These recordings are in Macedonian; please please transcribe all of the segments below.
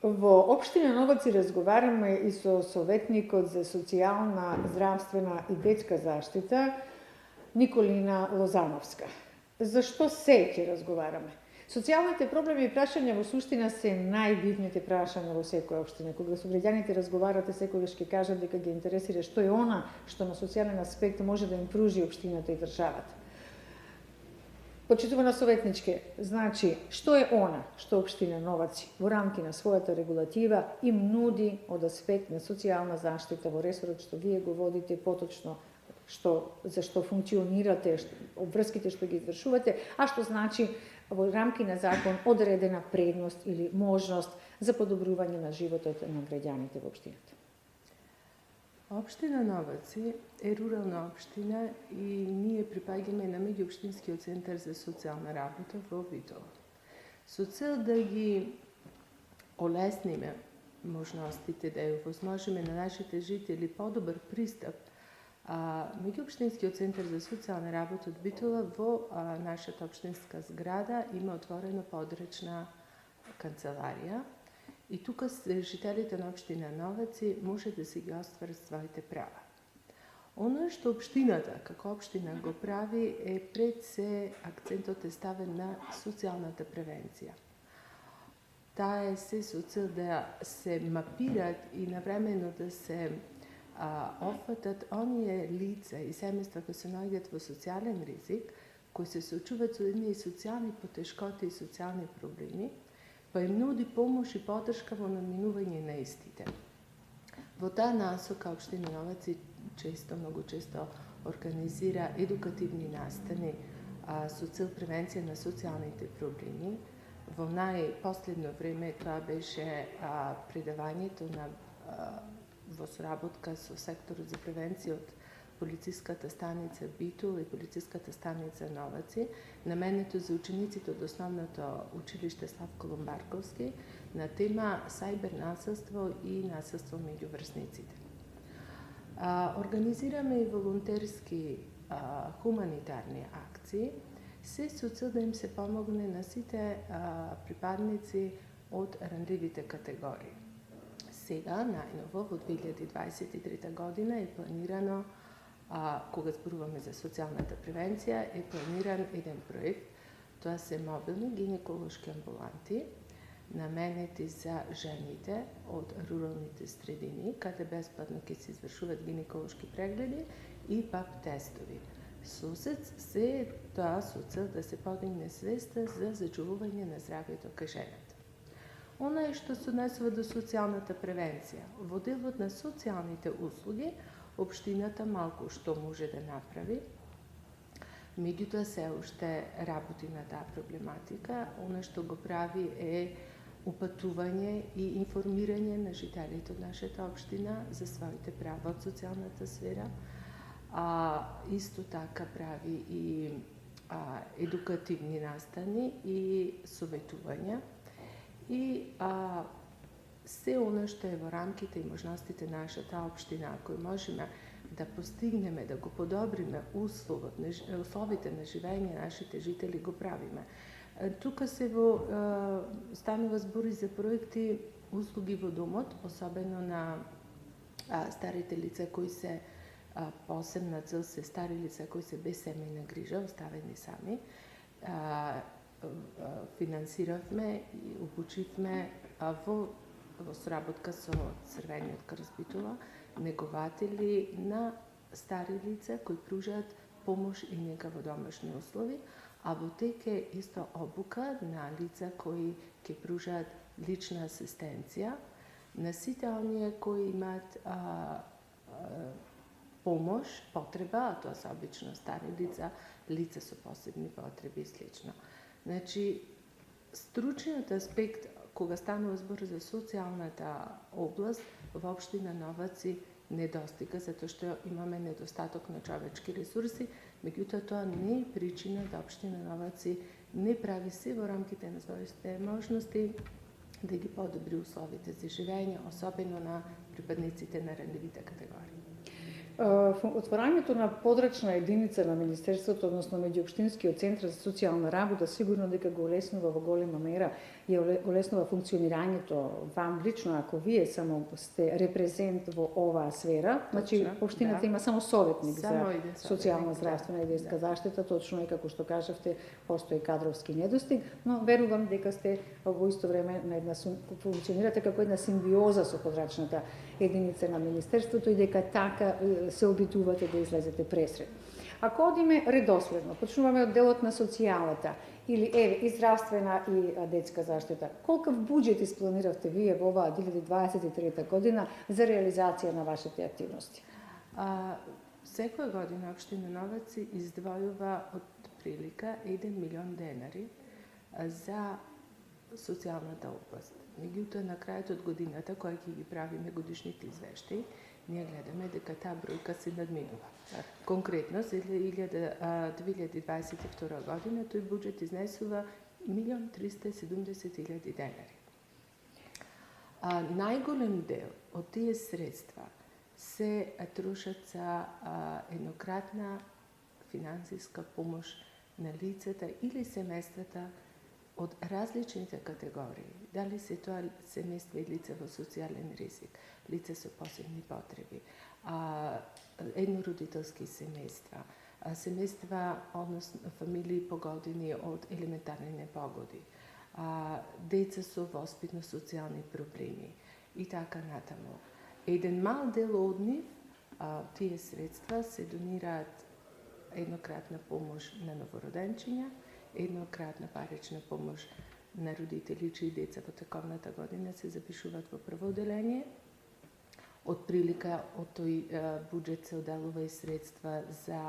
Во општина Новаци разговараме и со советникот за социјална, здравствена и детска заштита Николина Лозановска. Зашто се ќе разговараме? Социјалните проблеми и прашања во суштина се најбитните прашања во секоја општина. Кога со граѓаните разговарате, секогаш ќе кажат дека ги интересира што е она што на социјален аспект може да им пружи општината и државата. Почитувана советничке, значи, што е она што општина Новаци во рамки на својата регулатива им нуди од аспект на социјална заштита во ресорот што вие го водите, поточно за што функционирате, обврските што ги извршувате, а што значи во рамки на закон одредена предност или можност за подобрување на животот на граѓаните во општината. Општина Новаци е рурална општина и ние припаѓаме на меѓуопштинскиот центар за социјална работа во Битола. Со цел да ги олесниме можностите, да ја овозможиме на нашите жители подобар пристап, меѓуопштинскиот центар за социјална работа од Битола во нашата општинска зграда има отворена подречна канцеларија. И тука жителите на општина Новаци може да си ги остварат своите права. Оно што општината како општина го прави е пред се акцентот е ставен на социјалната превенција. Таа е се со цел да се мапират и навремено да се офатат оние лица и семејства кои се наоѓаат во социјален ризик, кои се соочуваат со едни социјални потешкоти и социјални проблеми, па им нуди помош и поддршка во наминување на истите. Во таа насока општина Новаци многу често организира едукативни настани со цел превенција на социјалните проблеми. Во најпоследно време тоа беше предавањето во соработка со секторот за превенција од полициската станица Битол и полициската станица Новаци, наменето за учениците од основното училиште Славко Ломбарковски на тема сајбер насилство и насилство меѓу врсниците. Организираме и волонтерски хуманитарни акции, се со цел да им се помогне на сите припадници од ранливите категории. Сега, најново, во 2023 година е планирано кога зборуваме за социјалната превенција, е планиран еден проект. Тоа се мобилни гинеколошки амбуланти, наменети за жените од руралните средини, каде бесплатно ќе се извршуваат гинеколошки прегледи и ПАП тестови. Сосед се тоа со цел да се подигне свеста за зачувување на здравјето кај жената. Она е што се однесува до социјалната превенција. Во делот на социјалните услуги, општината малку што може да направи, меѓутоа се уште работи на таа проблематика. Она што го прави е упатување и информирање на жителите од нашата општина за своите права од социјалната сфера. Исто така прави и едукативни настани и советувања. И се оно што е во рамките и можностите на нашата општина, кои можеме да постигнеме, да го подобриме условите на живење на нашите жители, го правиме. Тука се станува збори за проекти услуги во домот, особено на старите лица кои се посебна цел се стари лица кои се без семејна грижа, оставени сами. Финансиравме и обучивме во соработка со Црвениот крст Битола негователи на стари лица кои пружаат помош и нега во домашни услови, а во тек е исто обука на лица кои ќе пружаат лична асистенција на сите оние кои имаат помош, потреба, а тоа се обично стари лица, лица со посебни потреби и слично. Значи, стручниот аспект, кога станува збор за социјалната област, во општина Новаци недостига, затоа што имаме недостаток на човечки ресурси, меѓутоа тоа не е причина да општина Новаци не прави се во рамките на своите можности да ги подобри условите за живење, особено на припадниците на ранливите категории. Отворањето на подрачна единица на Министерството, односно меѓуопштинскиот центар за социјална работа, сигурно дека го олеснува во голема мера и олеснува функционирањето вам лично, ако вие само сте репрезент во оваа сфера. Значи, општината има само советник Само за социјална, здравствена и детска заштита, точно е како што кажавте, постои кадровски недостиг, но верувам дека сте во исто време на една функционирате како една симбиоза со подрачната единица на Министерството и дека така се обидувате да излезете пресред. Ако одиме редоследно, почнуваме од делот на социјалата или и здравствена и детска заштита, колкав буџет испланиравте вие во оваа 2023 година за реализација на вашите активности? Секоја година општина Новаци издвојува од прилика 1 милион денари за социјалната област. Меѓутоа, на крајот од годината, која ќе ги правиме годишните извештаи, ние гледаме дека таа бројка се надминува. Конкретно, за 2022 година, тој буџет изнесува 1.370.000 денари. Најголем дел од тие средства се трошат за еднократна финансиска помош на лицата или семејствата од различните категории, дали се тоа семејства и лица во социјален ризик, лица со посебни потреби, еднородителски семејства, семејства, односно фамилии погодени од елементарни непогоди, деца со воспитно-социјални проблеми и така натаму. Еден мал дел од нив, тие средства се донираат еднократна помош на новороденчиња, еднократна парична помош на родители чии деца во тековната година се запишуваат во прво оделение. Од прилика од тој буџет се оделува и средства за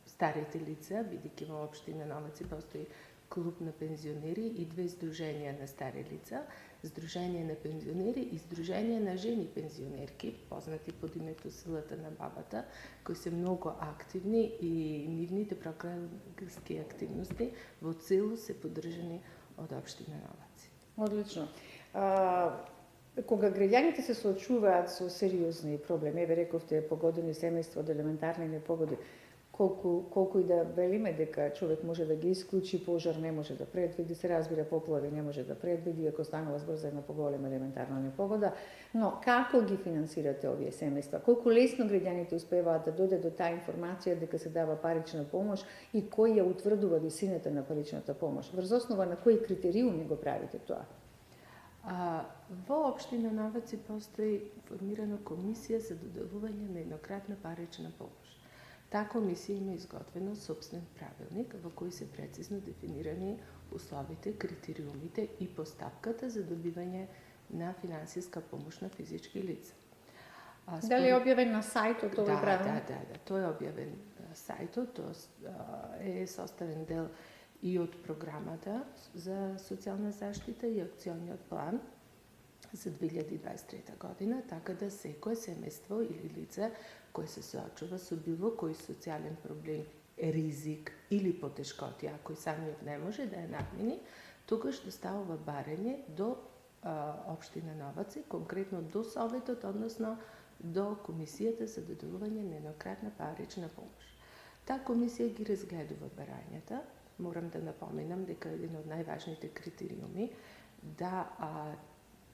старите лица, бидејќи во општина Новаци постои клуб на пензионери и 2 здруженија на стари лица, Здружение на пензионери и Здружение на жени пензионерки, познати под името Силата на бабата, кои се многу активни и нивните програмски активности во цело се поддржани од општина Новаци. Одлично. Кога граѓаните се соочуваат со сериозни проблеми, еве рековте погодени семејства од елементарни непогоди, колку и да велиме дека човек може да ги исклучи, пожар не може да предвиди, се разбира поплави не може да предвиди, ако станува збор за една поголема елементарна непогода, но како ги финансирате овие семејства? Колку лесно граѓаните успеваат да дојдат до таа информација дека се дава парична помош и кој ја утврдува висината на паричната помош? Врз основа на кои критериуми го правите тоа? Во општина Новаци постои формирана комисија за доделување на еднократна парична помош. Таа комисија има изготвено собствен правилник во кој се прецизно дефинирани условите, критериумите и постапката за добивање на финансиска помош на физички лица. Дали е објавен на сајтот овој правилник? Да, тој е објавен на сајтот, тоа е составен дел и од програмата за социјална заштита и акциониот план за 2023 година, така да секое семејство или лице кој се соочува со било кој социјален проблем, ризик или потешкоти, ако и самиот не може да ја надмини, тогаш доставува барање до општина Новаци, конкретно до Советот, односно до Комисијата за доделување на еднократна парична помош. Таа комисија ги разгледува барањата. Морам да напоменам дека еден од најважните критериуми да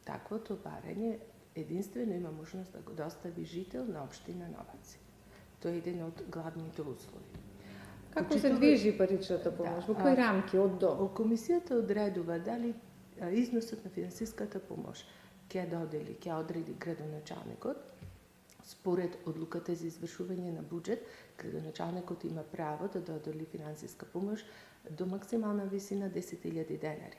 таквото барање единствено има можност да го достави жител на општина Новаци. Тоа е еден од главните услови. Како се движи паричната помош? Во кои рамки од до? Комисијата одредува дали износот на финансиската помош ќе одреди градоначалникот. Според одлуката за извршување на буџет, градоначалникот има право да додели финансиска помош до максимална висина 10.000 денари.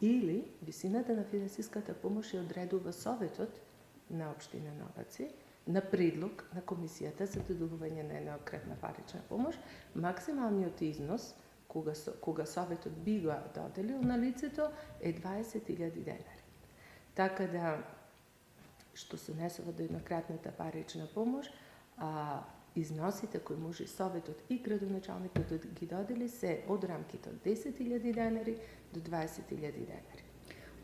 Или висината на финансиската помош ја одредува Советот на општина Новаци на предлог на Комисијата за доделување на еднократна парична помош. Максималниот износ кога Советот би го доделил на лицето е 20.000 денари. Така да, што се однесува до еднократната парична помош, износите кои може Советот и градоначалникот да ги додели се од рамките од 10.000 денари до 20.000 денари.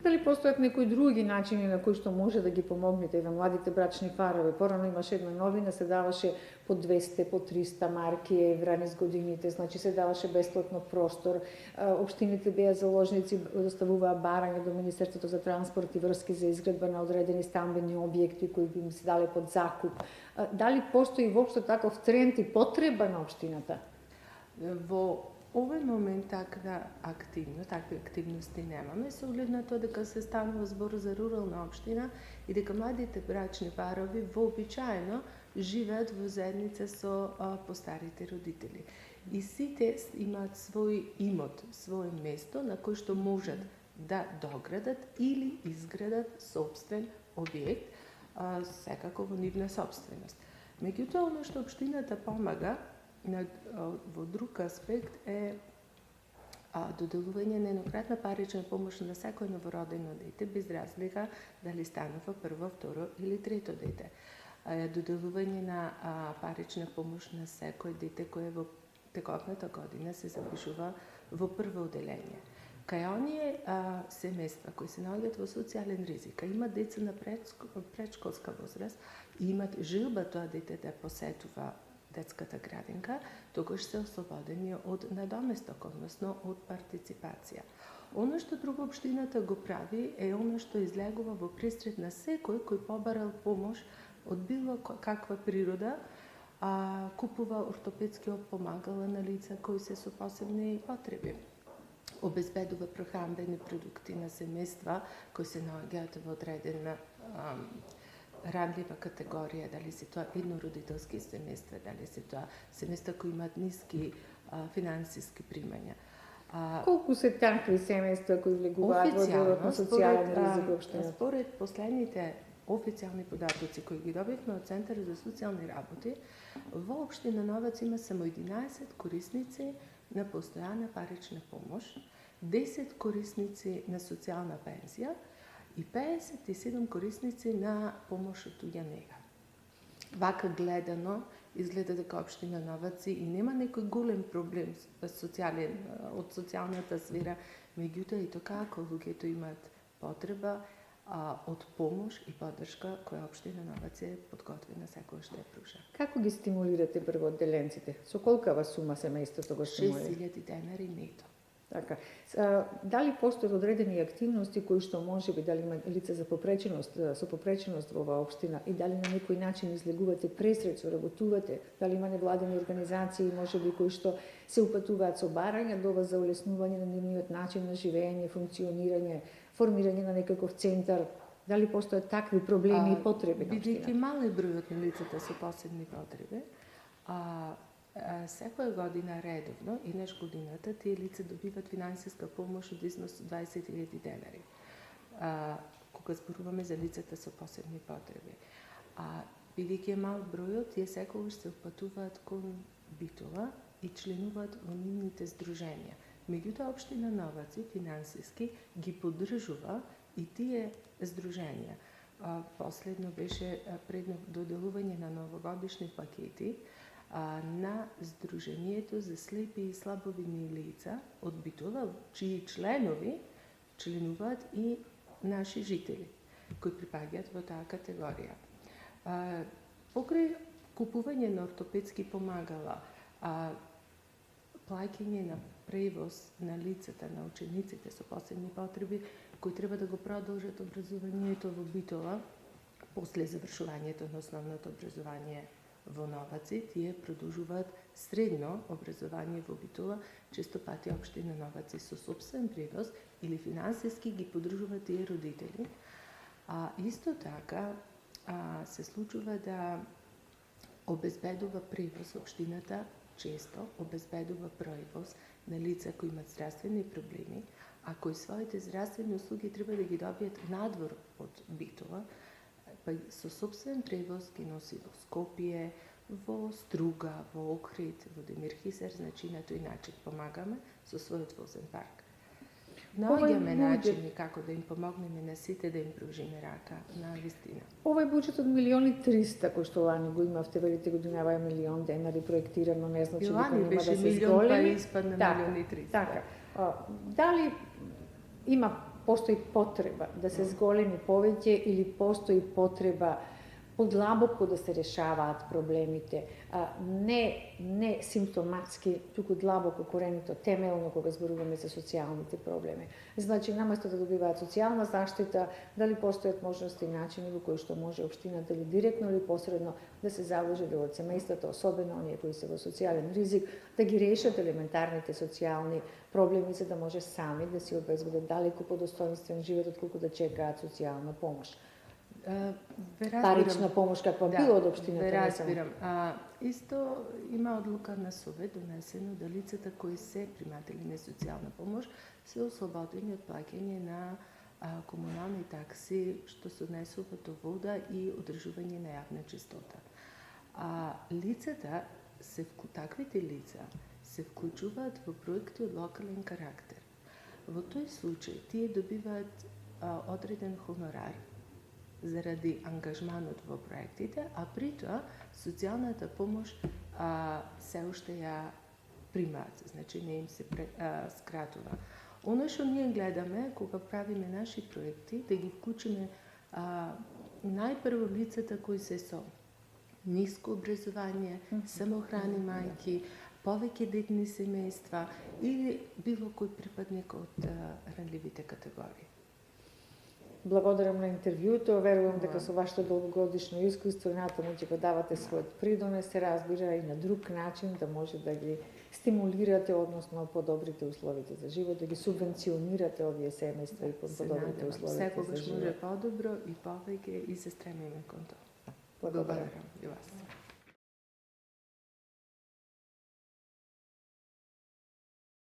Дали постојат некои други начини на кои што може да ги помогнете на младите брачни парови? Порано имаше една новина, се даваше по 200, по 300 марки евра низ годините, значи се даваше бесплатно простор. Општините беа заложници, доставуваа барања до Министерството за транспорт и врски за изградба на одредени стамбени објекти кои би им се дале под закуп. Дали постои воопшто таков тренд и потреба на општината? Во овој момент такви активности немаме, со оглед на тоа дека се станува збор за рурална општина и дека младите брачни парови вообичаено живеат во заедница со постарите родители. И сите имаат свој имот, своје место на кој што можат да доградат или изградат собствен објект, секако во нивна собственост. Меѓутоа, оно што општината помага во друг аспект е доделување на еднократна парична помош на секој новородено дете, без разлика дали станува прво, второ или трето дете. Доделување на парична помош на секој дете кое во тековната година се запишува во прво оделение. Кај оние семејства кои се наоѓаат во социјален ризик, имат деца на предшколска возраст и имат желба тоа дете да посетува детската градинка, тогаш се ослободени од надоместок, односно од партиципација. Оно што друго општината го прави е оно што излегува во пресред на секој кој побарал помош од било каква природа, купува ортопедски помагала на лица кои се со посебни потреби. Обезбедува прехранбени продукти на семејства кои се наоѓаат во одредена ранлива категорија, дали се тоа еднородителски семејства, дали се тоа семејства кои имаат ниски финансиски примања. Колку се такви семејства кои влегуваат во делот на социјален ризик општината? Според последните официјални податоци кои ги добивме од Центарот за социјални работи, во општина Новац има само 11 корисници на постојана парична помош, 10 корисници на социјална пензија и 57 корисници на помош од туѓа нега. Вака гледано, изгледа дека општина Новац и нема некој голем проблем од социјалната сфера, меѓутоа и тоа како луѓето имаат потреба од помош и поддршка која општина Новац е подготвена секогаш да ја пружа. Како ги стимулирате првоотделенците? Со колкава сума семејството го стимулира? 6.000 денари нето. Така. Дали постојат одредени активности кои што може би дали има лица за со попреченост во оваа општина и дали на некој начин излегувате пресред, соработувате, дали има невладени организации може би кои што се упатуваат со барања до вас за улеснување на нивниот начин на живење, функционирање, формирање на некаков центар, дали постојат такви проблеми и потреби на општина? Бидејќи мале бројот на лицата со посебни потреби, секоја година редовно, еднаш годината, тие лица добиваат финансиска помош од износ 20.000 денари. Кога зборуваме за лицата со посебни потреби. Бидејќи е мал бројот, тие секогаш се упатуваат кон Битола и членуваат во нивните здруженија. Меѓутоа, општина Новац финансиски ги поддржува и тие здруженија. Последно беше предно доделување на новогодишни пакети на Сдруженијето за слепи и слабовидни лица од Битола, чии членови членуваат и наши жители, кои припаѓаат во таа категорија. Покрај купување на ортопедски помагала, плаќање на превоз на лицата, на учениците со посебни потреби, кои треба да го продолжат образованието во Битола, после завршувањето на основното образование во Новац, тие продолжуваат средно образование во Битола, често пати општина Новац со собствен превоз или финансиски ги поддржуваат тие родители. Исто така се случува да обезбедува превоз општината, често обезбедува превоз на лица кои имат здравствени проблеми, а кои своите здравствени услуги треба да ги добијат надвор од Битола, па со собствен превоз ги носи во Скопје, во Струга, во Охрид, во Демир Хисер, значи на тој начин помагаме со својот возен парк. Наоѓаме начини како да им помогнеме на сите да им пружиме рака на вистина. Овој буџет од 1.300.000 кој што лани го имавте, велите годинава е 1.000.000 денари проектирано, не значи дека нема да се зголеми. Испадна 1.300.000. Така. Дали има postoji potreba da se zголеми повеќе или постои потреба подлабоко да се решаваат проблемите, не симптоматски, туку длабоко коренито, темелно кога зборуваме за социјалните проблеми. Значи, наместо да добиваат социјална заштита, дали постојат можности и начини во кои што може општината или директно или посредно да се заложи од семејствата, особено оние кои се во социјален ризик, да ги решат елементарните социјални проблеми за да може сами да си обезбедат далеку подостоинствен живот отколку да чекаат социјална помош. Парична помош каква била од општината. Ве разбирам. Исто има одлука на Совет донесено да лицата кои се приматели на социјална помош се ослободени од плаќање на комунални такси што се однесуваат до вода и одржување на јавна чистота. Лицата таквите лица се вклучуваат во проекти од локален карактер. Во тој случај тие добиваат одреден хонорар заради ангажманот во проектите, а при тоа социјалната помош се уште ја примаат, значи не им се скратува. Оно што ние гледаме кога правиме наши проекти, да ги вклучиме најпрво лицата кои се со ниско образование, самохрани мајки, повеќе детни семејства или било кој припадник од ранливите категории. Благодарам на интервјуто, верувам дека со вашето долгогодишно искуство натаму ќе го давате својот придонес, се разбира и на друг начин да може да ги стимулирате, односно подобрите условите за живот, да ги субвенционирате овие семејства и подобрите условите за живот. Секогаш може подобро и повеќе и се стремиме кон тоа. Благодарам. И вас.